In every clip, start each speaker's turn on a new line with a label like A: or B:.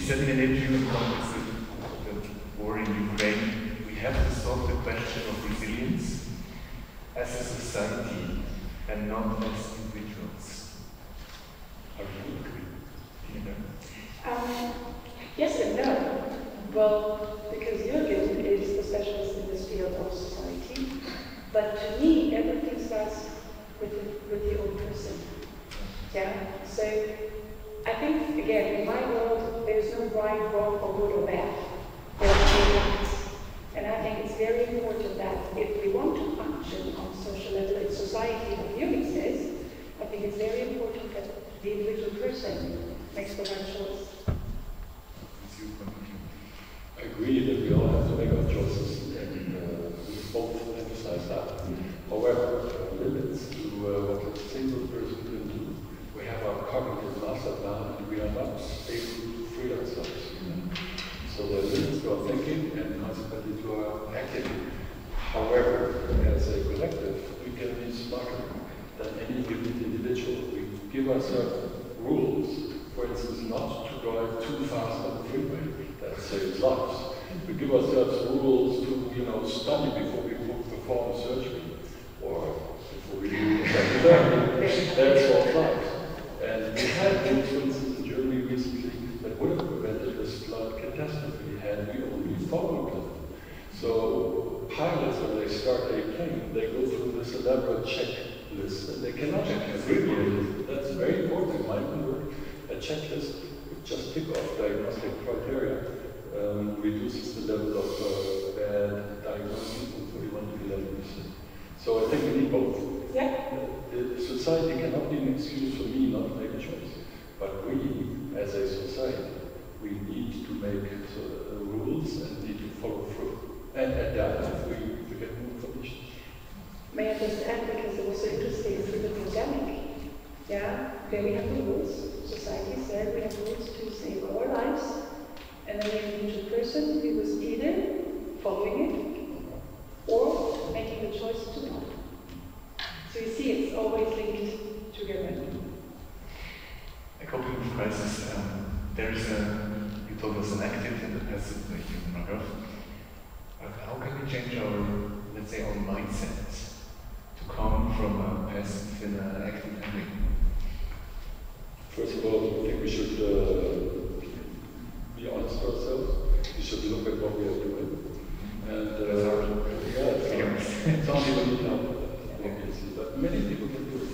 A: said in an interview in context of the war in Ukraine, we have to solve the question of resilience as a society and not as individuals. How do you agree?
B: Yes and no. Well, because Jürgen is the specialist in this field of society, but to me, everything starts with the old person. Yeah? So, I think, again, in my world, there's no right, wrong, or good or bad. There are no rights. And I think it's very important that if we want to function on social level in society, like Jürgen says, I think it's very important that the individual person makes the right choice.
C: I agree that we all have to make our choices, and we both emphasize that. However, there are limits to what a single person can do. We have our cognitive master plan, and we are not able to free ourselves. So there are limits to our thinking and consequently to our activity. However, as a collective, we can be smarter than any given individual. We give ourselves rules. For instance, not to drive too fast on the freeway. That saves lives. We give ourselves rules to, study before we perform surgery, or before we do psychotherapy. That solves lives. And we had rules, for instance, in Germany recently that would have prevented this flood catastrophe had we only followed them. So pilots, when they start a plane, they go through this elaborate checklist, and they cannot abbreviate it. That's very important in my work. A checklist, just tick off diagnostic criteria, reduces the level of bad diagnosis from 41 to 11%. So I think we need both.
B: Yeah.
C: The society cannot be an excuse for me not to make a choice. But we, as a society, we need to make rules and need to follow through. And adapt if we get new information.
B: May I just add, because it was so interesting through the pandemic. Yeah, there we have the rules. Society said we have rules to save our lives, and then the individual person who was either following it or making the choice to not. So you see, it's always linked together.
A: A coping with crisis. There is you told us an active and a passive human Margraf. How can we change our, let's say, our mindset to come from a passive and an active handling?
C: First of all, I think we should be honest with ourselves. We should look at what we are doing. And it's not even obviously, but many people can do it.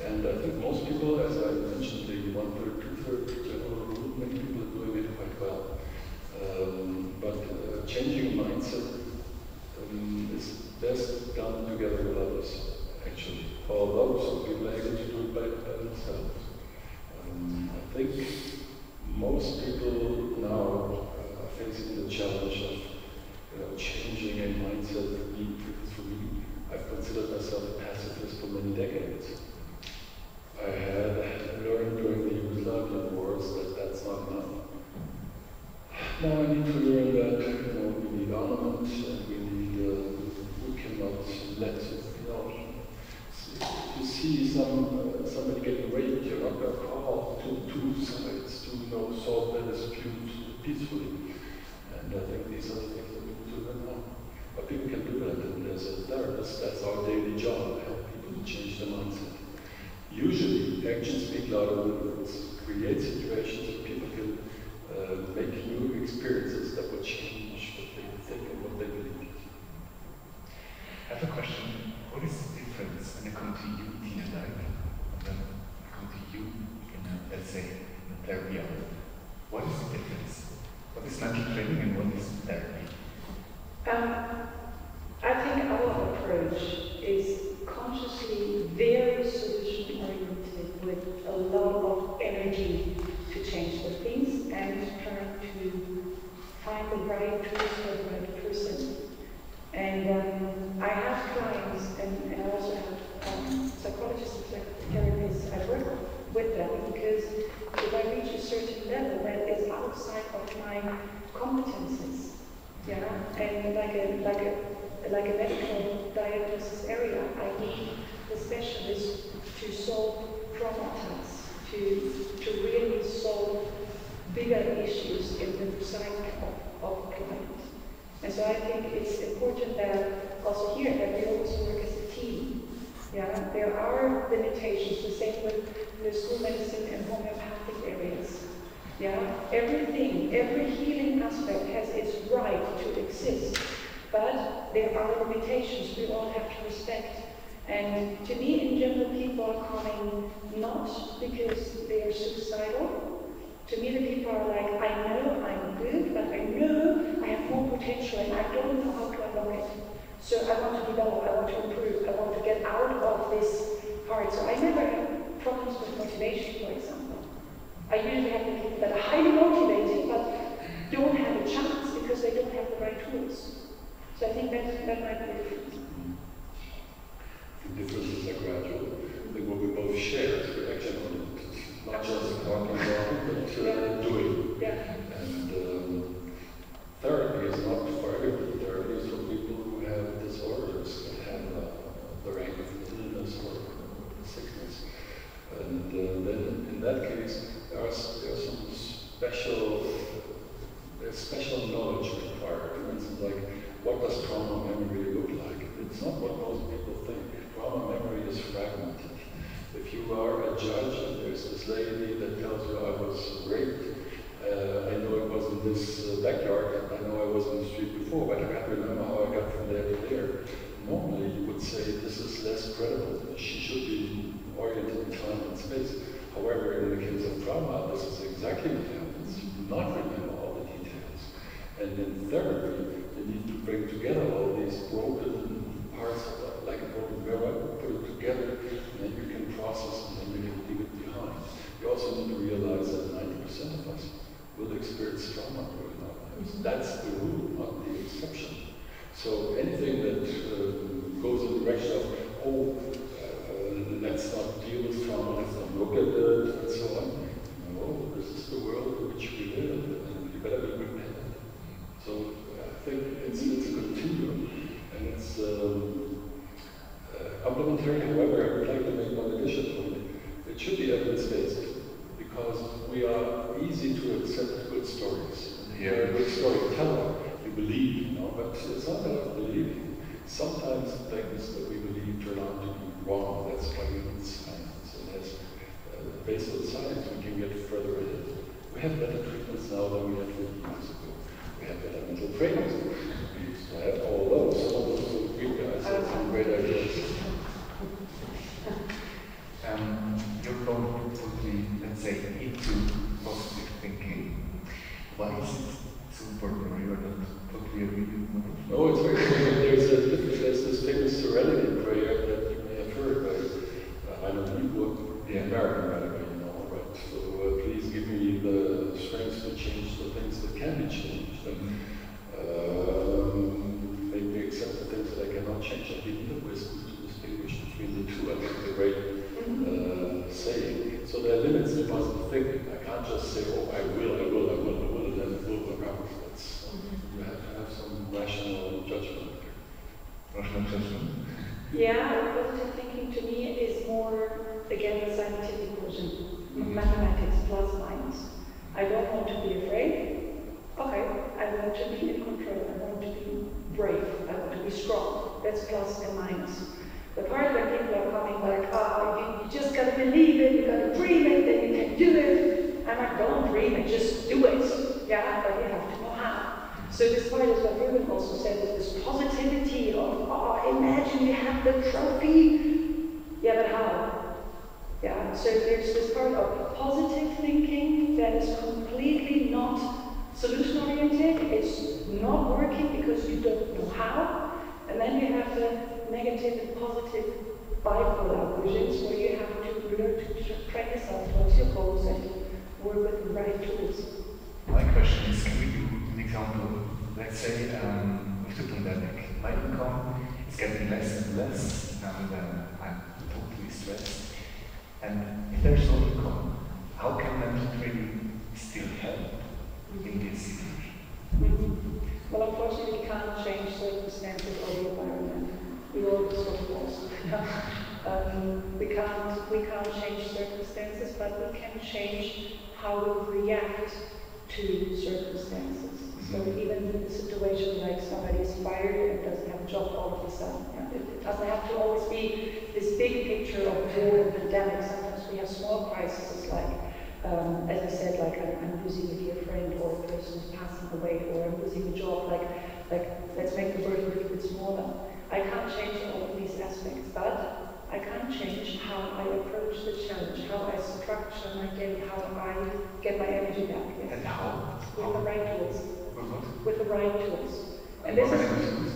C: And I think most people, as I mentioned, the 1/3, 2/3 general rule, many people are doing it quite well. But changing a mindset is best done together with others, actually. Although some people are able to do it by themselves. I think most people now are facing the challenge of changing a mindset. For me, I've considered myself a pacifist for many decades. I had learned during the Yugoslavian wars that that's not enough. Now I need to learn that we need armament, and we cannot let you see somebody getting raped, you're not going to call to two sides to solve the dispute peacefully. And I think these are the things that we need to learn now. But people can do that, and as a therapist, that's our daily job, help people to change their mindset. Usually, actions speak louder than words. Create situations where people can make new experiences that will change what they think and what they believe.
A: I have a question. What is the difference when I come to you, Tina, and then I come to you in, let's say, in a therapy hour? What is the difference? What is mental training and what is therapy?
B: I think our approach is consciously very solution-oriented with a lot of energy to change the things and trying to find the right tools for the right person. And I have clients, and I also have psychologists and therapists. I work with them because if I reach a certain level that is outside of my competences, yeah, and like a medical diagnosis area, I need the specialist to solve trauma tasks, to really solve bigger issues so I think it's important that also here that we always work as a team. Yeah, there are limitations, the same with the school medicine and homeopathic areas. Yeah, everything, every healing aspect has its right to exist, but there are limitations we all have to respect. And to me, in general, people are coming not because they are suicidal. To me, the people are like, I know I'm good, but I know I have more potential and I don't know how to unlock it. So I want to develop, I want to improve, I want to get out of this part. So I never have problems with motivation, for example. I usually have the people that are highly motivated, but don't have a chance because they don't have the right tools. So I think that might be different.
C: The differences are gradual. I think what we both share is we're actually not just talking about it, but doing.
B: Yeah.
C: And therapy is not for everybody. Therapy is for people who have disorders, that have the rank of illness or sickness. And then in that case, there's some special knowledge required. For instance, like, what does trauma memory look like? It's not what most people think. Trauma memory is fragmented. If you are a judge and there's this lady that tells you I was raped, I know it was in this backyard, I know I was in the street before, but I can't remember how I got from there to there. Normally you would say this is less credible. She should be oriented in time and space. However, in the case of trauma, this is exactly what happens. You do not remember all the details. And in therapy, you need to bring together all these broken parts, like a broken mirror, put it together, and then you can process and then you can leave it behind. You also need to realize that 90% of us will experience trauma during our lives. That's the rule, not the exception. So anything that goes in the direction of, let's not deal with trauma, let's not look at it, and so on. No, this is the world in which we live, and you better be prepared. So I think it's a continuum, and it's complementary. However, I would like to make one additional point. It should be evidence-based, because we are easy to accept good stories. You're a good storyteller, you believe, but it's not about believing. Sometimes things that we believe turn out to be wrong. That's why we need science. And as based on science, we can get further ahead. We have better treatments now than we had 50 years ago. We have better mental trainers. We used to have all those. Some of those Greek guys had some great ideas.
A: You're going totally, let's say, into positive thinking. Why is it so important, or you're not totally agree with me?
C: No, it's very important. There's this famous serenity prayer that you may have heard by the American radical, right? So please give me the strength to change the things that can be changed. And make me accept the things that I cannot change. And give me the wisdom to distinguish between the two. I think it's a great saying. So there are limits to positive thinking. I can't just say, I will, and then it will work out. You have to have some rational judgment.
A: Rational judgment?
B: Yeah, positive thinking to me is more, again, the scientific version. Mathematics, plus, minus. I don't want to be afraid. Okay, I want to be in control. I want to be brave. I want to be strong. That's plus and minus. The part where people are coming like, you just gotta believe it, you gotta dream it, then you can do it. I'm like, don't dream it, just do it. Yeah, but you have to know how. So this part is what Jürgen also said, is this positivity of, imagine you have the trophy. Yeah, but how? Yeah, so there's this part of positive thinking that is completely not solution-oriented. It's not working because you don't know how. And then you have the negative and positive bipolar visions where you have to learn to train yourself towards your goals and work with the right tools.
A: My question is, can we do an example? Let's say with the pandemic, my income is getting less and less, and I'm totally stressed. And if there's no income, how can mental training still help in this situation?
B: Well, unfortunately, we can't change circumstances or the environment. We always so lost. We can't change circumstances, but we can change how we react to circumstances. So even the situation like somebody is fired and doesn't have a job all of a sudden. It doesn't have to always be this big picture of war and pandemic. Sometimes we have small crises like, as I said, like I'm losing a dear friend, or a person is passing away, or I'm losing a job. Like let's make the burden a little bit smaller. I can't change all of these aspects, but I can change how I approach the challenge, how I structure my day, how I get my energy back. Yes.
A: And how?
B: With the right tools. With the right tools. And
A: what
B: this
A: kind
B: is,
A: of tools?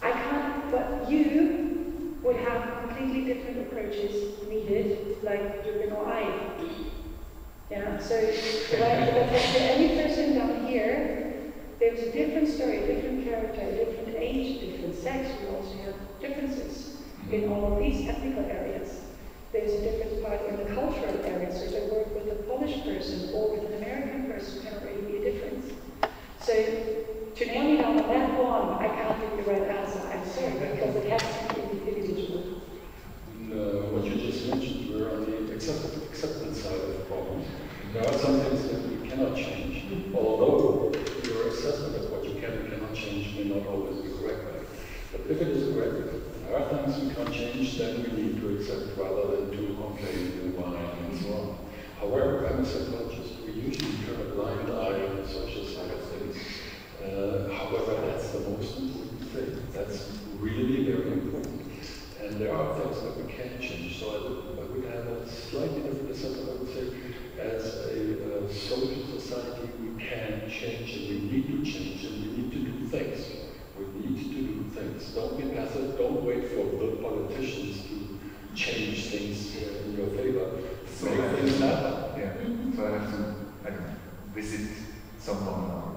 B: I can't, but you would have completely different approaches needed, like Jürgen or I. Yeah, so for any person down here, there's a different story, a different character, a different age, different sex. We also have differences in all of these technical areas. There's a different part in the cultural area, so if I work with a Polish person or with an American person, can really be a difference. So to nail me down on that one, I can't give you the right answer. I'm sorry, because it has to be individual.
C: What you just mentioned, we're on the acceptance side of the problem. There are some things that we cannot change, although your assessment of what you can and cannot change may not always be correct. But if it is correct, there are things we can't change, then we need to accept rather than to complain and whine and so on. However, I'm a psychologist. We usually turn a blind eye on the social side of things. However, that's the most important thing. That's really very important. And there are things that we can't change. So I would have a slightly different assessment. I would say, as a social society, we can change and we need to change and we need to do things. We need to do things. Don't be passive. Don't wait for the politicians to change things in your favor.
A: So
C: make things happen.
A: Yeah. So I have to, I don't know, visit someone or...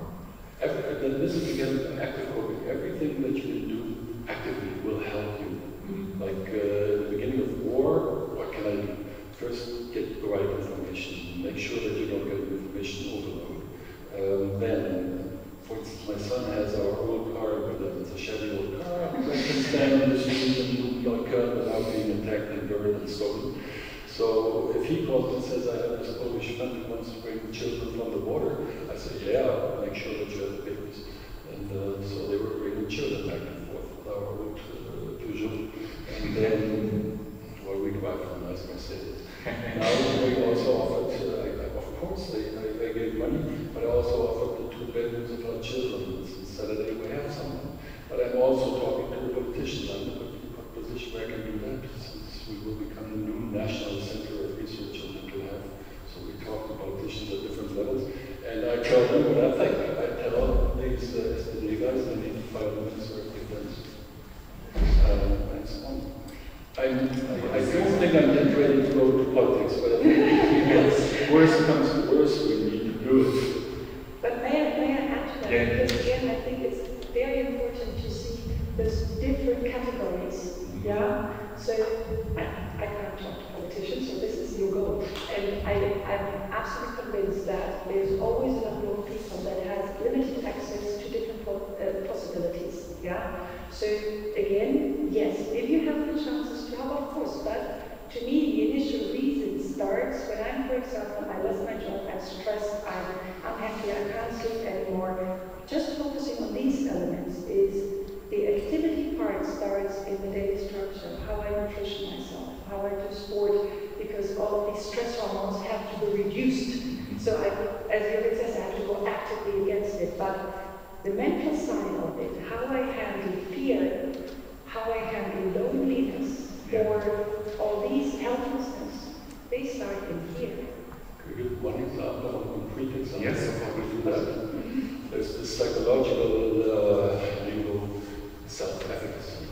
C: Then this is again active coping. Everything that you do actively will help you. Like the beginning of war, what can I do? First, get the right information. Make sure that you don't get information overload. Then, for instance, my son has our old car, but it's a Chevy old car. I can stand on the street and move like without being attacked and burned and stolen. So if he calls and says, I have this Polish friend who wants to bring children from the border, I say, yeah, make sure that you have the papers. And so they were bringing children back and forth with our old Peugeot. And then, well, we drive from a nice Mercedes. Now we also offered, of course, they gave money, but I also offered the 2 bedrooms of our children. Since Saturday we have someone. But I'm also talking to the politicians. I'm in a position where I can do that, since we will become the new national center of research on mental health. So we talk to politicians at different levels, and I tell them what I think. I tell these SPD guys they need to file a Minister of Defense. And so on. I don't think I'm yet ready to go to politics, but I think if worse comes to worse, we need to do it.
B: But may I add to that?
A: Yeah.
B: Because again, I think it's very important to see those different categories. Yeah. So I can't talk to politicians, so this is your goal. And I'm absolutely convinced that there's always a number of people that has limited access to different possibilities. Yeah. So again, yes, if you have the chances to help, of course, but to me, the initial reason starts when I'm, for example, I lost my job, I'm stressed, I'm unhappy, I can't sleep anymore. Just focusing on these elements is the activity part starts in the daily structure, how I nutrition myself, how I do sport, because all of these stress hormones have to be reduced. So as Jürgen says, I have to go actively against it. But the mental side of it, how I handle fear, how I handle loneliness, or all these helplessness, they start in here.
C: Could you give one example, one concrete example
A: Yes.
C: of how we do that? There's this psychological legal self-efficacy.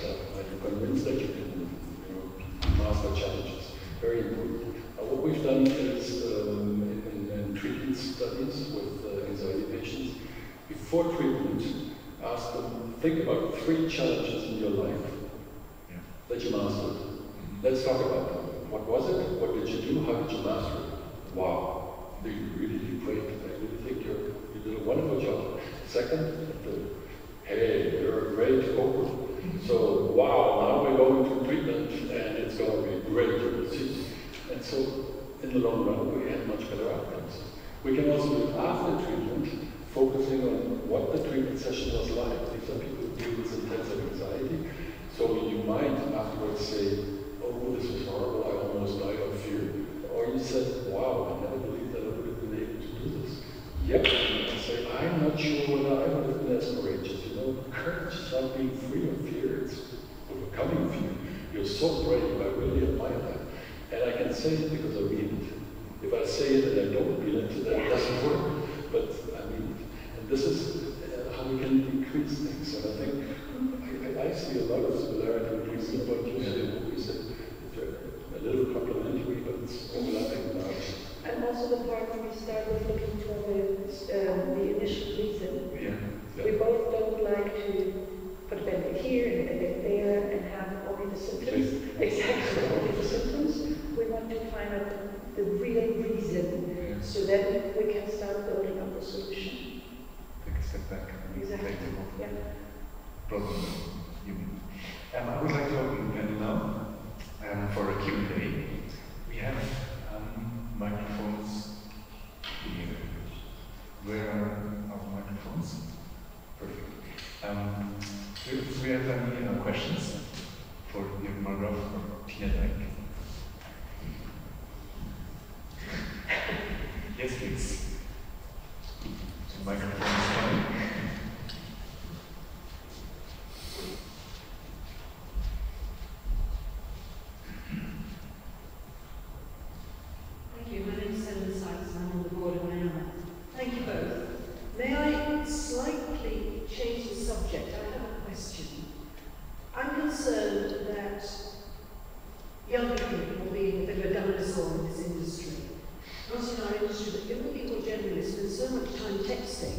C: I'm convinced that you can master challenges. Very important. What we've done is in treatment studies with anxiety patients, before treatment, ask them, think about 3 challenges in your life that you mastered. Let's talk about them. What was it? What did you do? How did you master it? Wow, you really did great. I really think you did a wonderful job. Second, hey, you're a great coper. So, wow, now we're going to treatment and it's going to be great, you will see. And so, in the long run, we had much better outcomes. We can also do after treatment, focusing on what the treatment session was like. These are people who deal with intensive anxiety. So you might afterwards say, oh, this was horrible, I almost died of fear. Or you said, wow, I never believed that I would have been able to do this. Yep, you can say, I'm not sure whether I would have been as courageous. You know, courage is not being free of fear, it's overcoming fear. You're so brave, I really admire that. And I can say it because I mean it. If I say it and I don't mean it, then it doesn't work. But I mean it. And this is how we can increase things. And I think I see a lot of similarity between what you said and what we said. It's a little complementary, but it's overlapping now.
B: And also the part when we started looking for the initial reason.
A: Yeah.
B: We both don't like to put a band here and a band there and have only the symptoms. Exactly, only the symptoms. We want to find out the real reason so that we can start building up the solution.
A: Take a step back.
B: Exactly.
A: Take the
B: Yeah.
A: problem you mean. I would like to open the panel now for a Q&A. We have microphones here. Where are our microphones? Perfect. Do we have any questions for Jürgen Margraf or Tina Dyck? Yes, please. The microphone is coming.
D: Thank you. My name is Helen Sykes and I'm on the board of IAMA. Thank you both. May I slightly change the subject? I have a question. I'm concerned that younger people will be a bit of a dinosaur in this industry. Not in our industry, but young people generally spend so much time texting,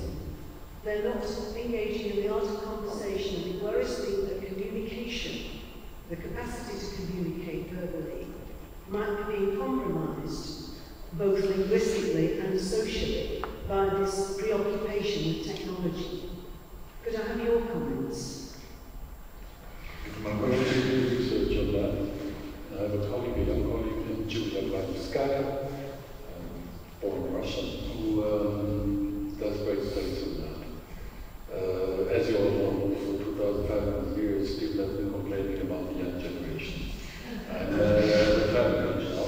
D: they're not engaging in the art of conversation, and it worries me that communication, the capacity to communicate verbally, might be being compromised, both linguistically and socially, by this preoccupation with technology. Could I have your comments?
C: I'm going to do research on that. I have a colleague, a young colleague, Julia Gladskaya, born Russian, who does great studies on that. As you all know, for 2,500 years, people have been complaining about the young generation. I'm retired age now.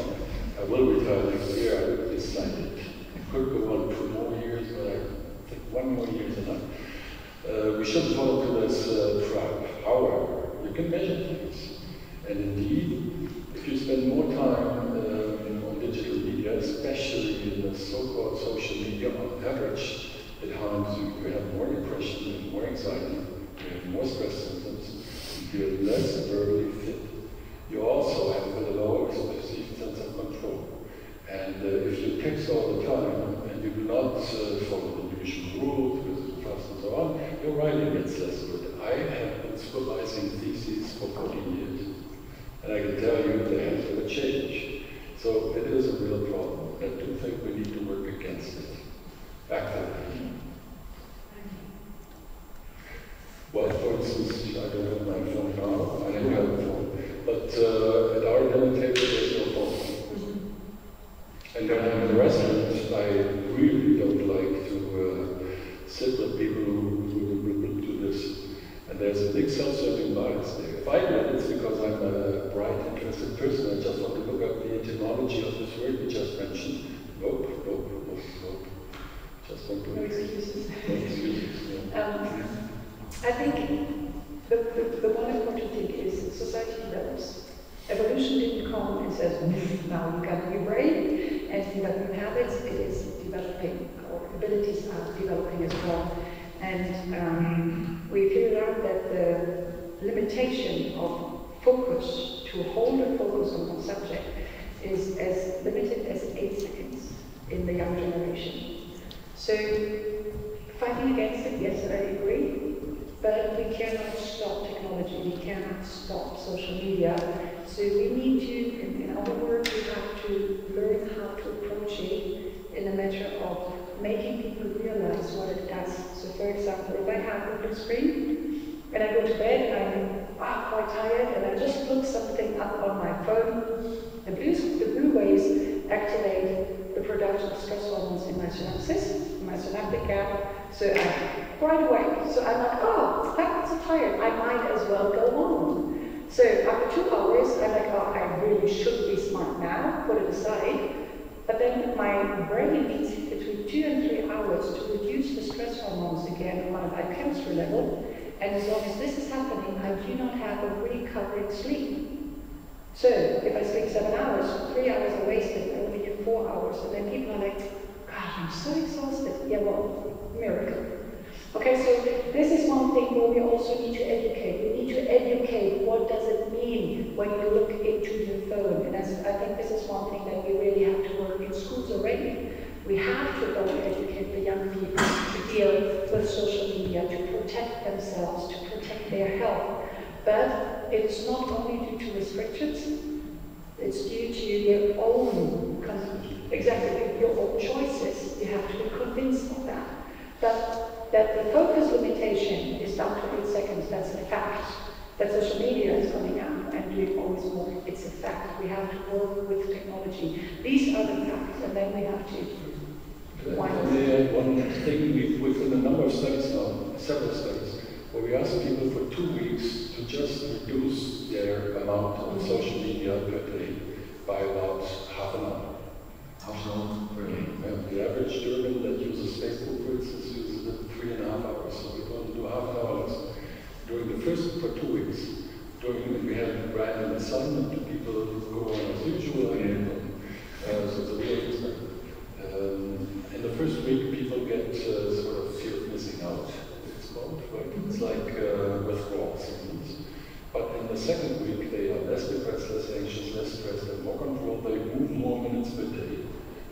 C: I will retire next year, I decided. It could go on 2 more years, but I think 1 more year is enough. We shouldn't fall into this trap. However, you can measure things. And indeed, if you spend more time on digital media, especially in the so-called social media, on average, it harms you. You have more depression and more anxiety, you have more stress symptoms, you feel less verbally fit. You also have a lower perceived sense of control. And if you text all the time and you do not follow the usual rules, with trust and so on, your writing gets less good. I have been supervising theses for 14 years. And I can tell you there has been a change. So it is a real problem. I do think we need to work against it. Actively. Well, for instance, I don't have my phone now. I don't have a phone. But at our dinner table, there's no phone. And when I'm in a restaurant, I really don't like to sit with people who do this. And there's a big self-serving bias there. If I do it, it's because I'm a bright, interested person. I just want to look up the etymology of this word we just mentioned. Nope. Just don't do it.
B: No excuses.
C: No excuses, yeah.
B: I think the one important thing is society develops. Evolution didn't come and says, now you got a new brain and you got new habits. It is developing. Our abilities are developing as well. And we figured out that the limitation of focus, to hold a focus on one subject, is as limited as 8 seconds in the young generation. So fighting against it, yes, I agree, but we cannot stop technology, we cannot stop social media. So we need to, in our work, we have to learn how to approach it in a matter of making people realize what it does. So for example, if I have a blue screen and I go to bed and I'm quite tired and I just look something up on my phone, the blue waves activate the production of stress hormones in my synapses, in my synaptic gap, So right away. So I'm like, oh, I'm so tired. I might as well go home. So after 2 hours, I'm like, oh, I really should be smart now. Put it aside. But then my brain needs between 2 and 3 hours to reduce the stress hormones again on a biochemistry level. And as long as this is happening, I do not have a recovering sleep. So if I sleep 7 hours, 3 hours are wasted, I only get 4 hours. And then people are like, God, I'm so exhausted. Yeah, well, miracle. Okay, so this is one thing where we also need to educate. We need to educate what does it mean when you look into your phone. And I think this is one thing that we really have to work in schools already. We have to go and educate the young people to deal with social media, to protect themselves, to protect their health. But it's not only due to restrictions, it's due to your own, exactly, your own choices. You have to be convinced of that. But that the focus limitation is down to 8 seconds, that's a fact. That social media is coming out and doing always more, it's a fact. We have to work with technology. These are the facts, and then we have to
C: one thing we've done a number of studies now, several studies, where we ask people for 2 weeks to just reduce their amount of social media per day by about half an hour.
A: Half an hour per day?
C: The average German that uses Facebook, for instance, uses it 3.5 hours. So we're going to do half an hour less. During the first, for 2 weeks, we had random assignment to people who go on as usual, so it's a real experiment. In the first week, people get sort of fear of missing out, it's called, right? It's like withdrawal symptoms. But in the second week, they are less depressed, less anxious, less stressed, and more controlled. They move more minutes per day.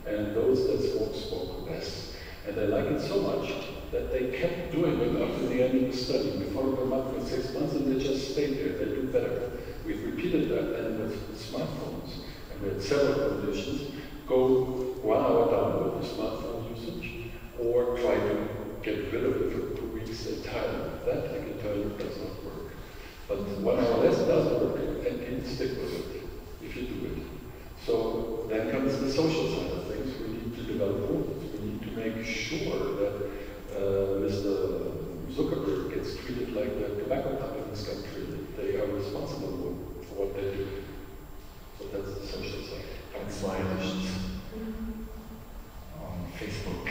C: And those that smoke less. And they like it so much that they kept doing it after the end of the study. We followed them up for 6 months and they just stayed there. They do better. We've repeated that then with smartphones. And we had several conditions. Go 1 hour down with the smartphone usage, or try to get rid of it for 2 weeks entirely. That, I can tell you, does not work. But 1 hour less does work, and people stick with it, if you do it. So then comes the social side of things. We need to develop rules. We need to make sure that Mr. Zuckerberg gets treated like the tobacco companies got treated. They are responsible for what they do. So that's the social side.
A: That's why on Facebook.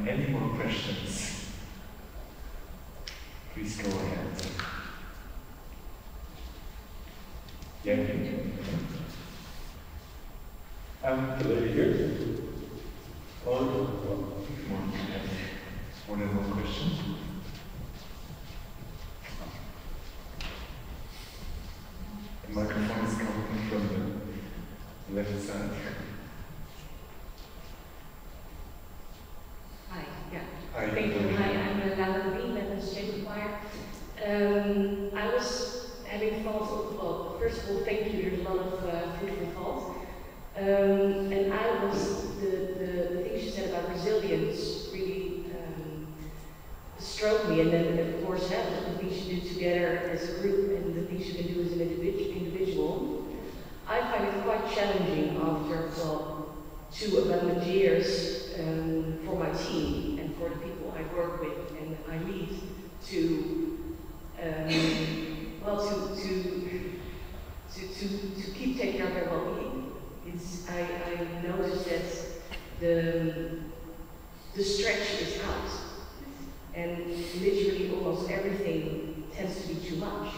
A: Any more questions? Please go ahead. Yeah.
C: The lady here.
A: More than one question. The microphone is coming from the left side.
E: Hi, yeah.
A: Hi.
E: Thank you. Hi, I'm Laura Bean, I'm the Chamber Choir. I was having thoughts of, well, first of all, thank you, there's a lot of food for thought. And the things you said about resilience really struck me, and then of course the things you do together as a group and the things you can do as an individual. I find it quite challenging after, well, 2 abandoned years for my team and for the people I work with and I lead to keep taking care of their well-being. I noticed that the stretch is out, and literally almost everything tends to be too much.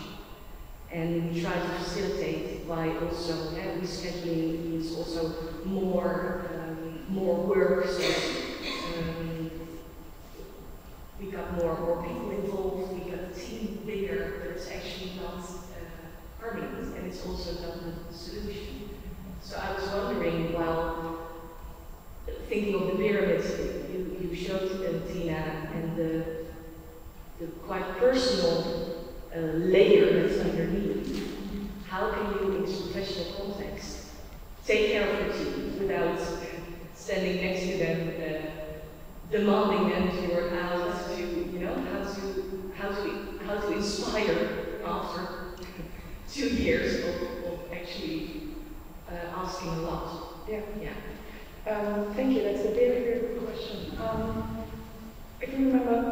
E: And we try to facilitate by also rescheduling means also more work. So we got more people involved. We got the team bigger, but it's actually not permanent, and it's also not the solution. So I was wondering, while thinking of the pyramid you showed, Tina, and the quite personal layer that's underneath, how can you, in this professional context, take care of your team without standing next to them, demanding them to work out, to, you know, how to inspire after 2 years of actually asking a lot.
B: Yeah.
E: Yeah.
B: Thank you. That's a very good question. If you remember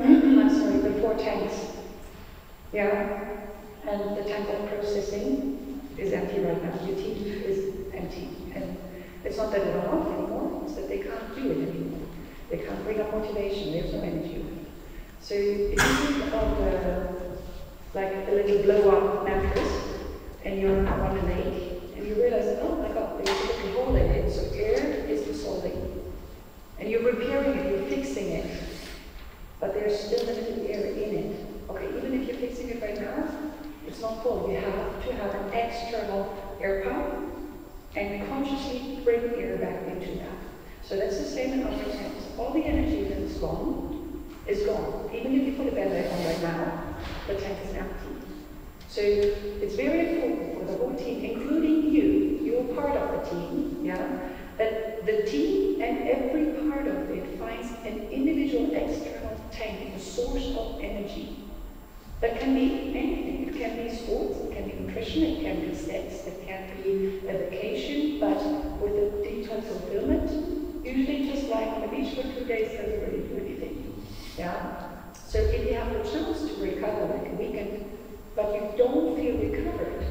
B: Yeah, and the tank of processing is empty right now. Your team is empty, and it's not that they don't want it anymore, it's that they can't do it anymore. They can't bring up motivation, there's no energy. So if you think of like a little blow-up mattress, and you're on a lake, and you realize, oh my god, there's a little hole in it, so air is dissolving. And you're repairing it, you're fixing it, but there's still a little air in it. Okay, even if you're fixing it right now, it's not full. You have to have an external air pump and consciously bring air back into that. So that's the same in other tanks. All the energy that is gone is gone. Even if you put a Band-Aid on right now, the tank is empty. So it's very important for the whole team, including you, you're part of the team, yeah, that the team and every part of it finds an individual external tank, a source of energy. That can be anything. It can be sports, it can be nutrition, it can be sex, it can be a vacation, but with a detailed fulfillment, usually just like on the beach for 2 days doesn't really do anything. Yeah? So if you have the chance to recover like a weekend, but you don't feel recovered,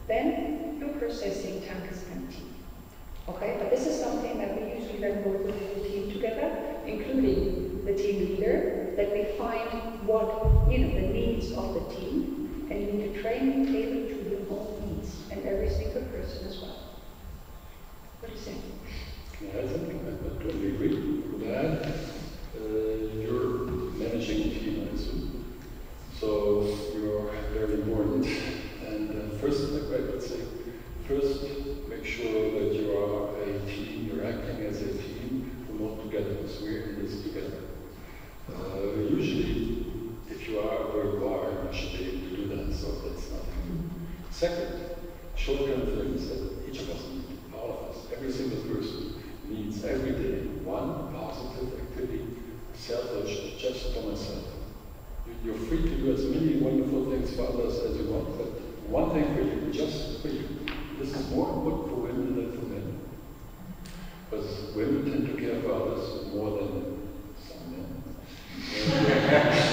B: then your processing tank is empty. Okay? But this is something that we usually then work with the team together, including the team leader, that we find what, the needs of the team, and you need to train and tailor to your own needs, and every single person as well. What do you think?
C: Yeah, I think I totally agree with that. You're managing a team, I assume. So you're very important. And first, I would say, first, make sure that you are a team, you're acting as a team, promote togetherness, we're in this together. Usually, if you are where you are, you should be able to do that, so that's nothing. Second, short-term things that each of us need, all of us, every single person needs every day one positive activity, selfish, just for myself. You're free to do as many wonderful things for others as you want, but one thing for you, just for you. This is more important for women than for men. Because women tend to care for others more than some men.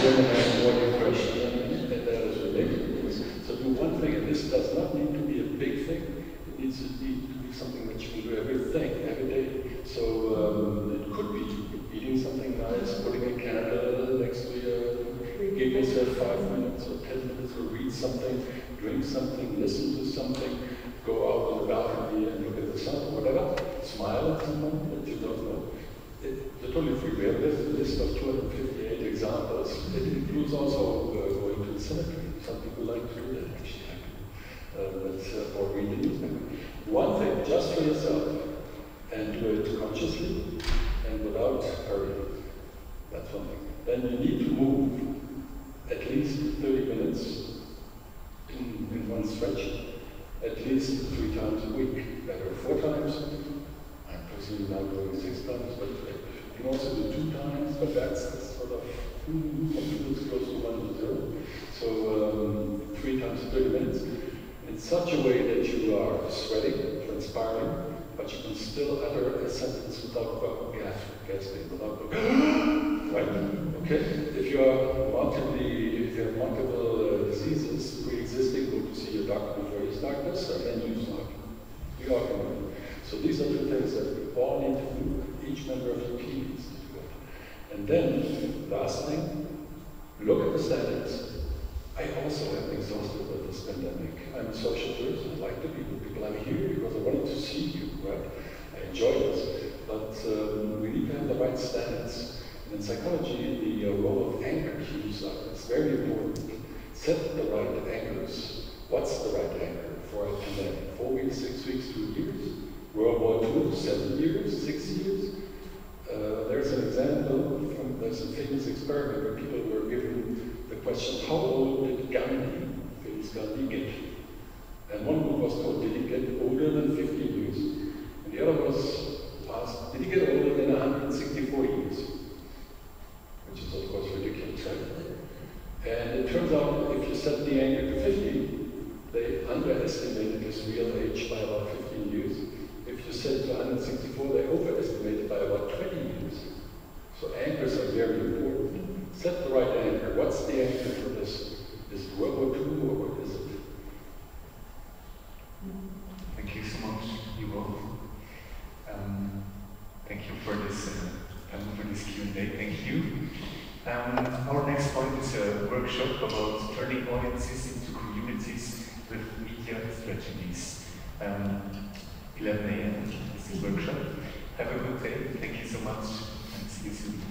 C: Women have more depression and that is ridiculous. So do one thing, and this does not need to be a big thing. It needs to be something that you can do every day. So it could be eating something nice, putting a candle next to you, give yourself 5 minutes or 10 minutes, or read something, drink something, listen to something, go out on the balcony and look at the sun, whatever. Smile at someone that you don't know. You're totally free. We have a list of 258 examples. It includes also going to the cemetery. Some people like to do that, actually. Or read the newspaper. One thing, just for yourself, and do it consciously and without hurry. That's one thing. Then you need to move at least 30 minutes in one stretch, at least 3 times a week. Better 4 times. I'm personally now going 6 times, but you can also do 2 times, but that's sort of it's close to 1 to 0. So 3 times 30 minutes. In such a way that you are sweating, transpiring, but you can still utter a sentence without gasping, without right? Okay? If you have multiple diseases pre-existing, go to see your doctor before his doctors, and then use doctor. You all can do it. So these are 2 things that we all need to do. Each member of your team needs to do it. And then, last thing, look at the standards. I also am exhausted with this pandemic. I'm a social person. I like to be with people. I'm here because I wanted to see you, right? I enjoy this. But we need to have the right standards. And in psychology, the role of anchor cues is very important. Set the right anchors. What's the right anchor for a pandemic? 4 weeks, 6 weeks, 2 years? World War II, 7 years, 6 years? There's an example, there's a famous experiment where people were given the question, how old did Gandhi get? And one group was told, did he get older than 50 years? And the other was asked, did he get older than 164 years? Which is of course ridiculous, right? And it turns out if you set the anchor to 50, they underestimated his real age by about 15 years. If you set to 164, they overestimated by about 20 years. So anchors are very important. Set the right anchor. What's the anchor for this? Is it World War II or what is it?
A: Thank you so much, you both. Thank you for this Q&A. Thank you. Our next point is a workshop about turning audiences into communities with media strategies. 11 a.m. is the workshop. Have a good day. Thank you so much and see you soon.